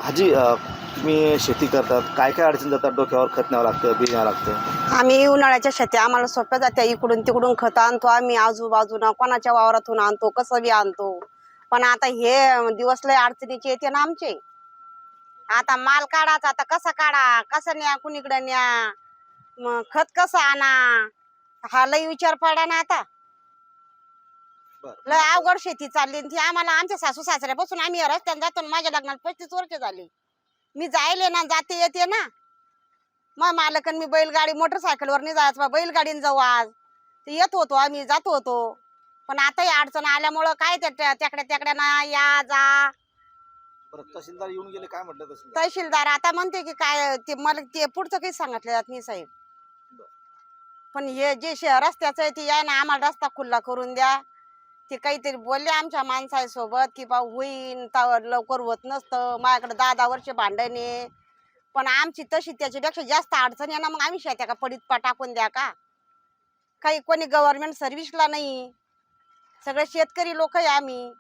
हाजी तुम्ही शेती करतात, काय काय अडचण जातात? डोक्यावर खत न्यावं लागतं, बी न्यावं लागतं. आम्ही उन्हाळ्याच्या शेती आम्हाला सोप्या जात्या, इकडून तिकडून खत आणतो आम्ही, आजूबाजूनं कोणाच्या वावरातून आणतो, कसं बी आणतो. पण आता हे दिवस लय अडचणीचे येते ना आमचे. आता माल काढायचा, आता कसा काढा, कसं न्या, कुणीकडे न्या, मग खत कसं आणा, हा लय विचार पडा ना आता. लय अवघड शेती चालली ती आम्हाला. आमच्या सासू सासऱ्यापासून आम्ही या रस्त्याने जातो ना, माझ्या लग्नाला 35 वर्ष झाली. मी जायले ना, जाते येते ना. मग मालकन मी बैलगाडी मोटरसायकलवर नाही जायचं, बैलगाडीने जाऊ आज. ते येत होतो आम्ही, जात होतो. पण आता ही अडचण आल्यामुळं काय त्याकड्या ना या जा. तहसीलदार येऊन गेले, काय म्हटलं तहसीलदार आता म्हणते की काय ते मला ते पुढचं काही सांगितलं जात नाही साहेब. पण हे जे रस्त्याचं आहे ते आहे ना, आम्हाला रस्ता खुल्ला करून द्या. ते काहीतरी बोलले आमच्या माणसासोबत की बा होईन, लवकर होत नसतं. माझ्याकडे 10-10 वर्ष भांडणे. पण आमची तशी त्याच्यापेक्षा जास्त अडचण आहे ना, मग आम्ही शेत्या का पडीत टाकून द्या का? काही कोणी गव्हर्नमेंट सर्व्हिसला नाही, सगळे शेतकरी लोक आहे आम्ही.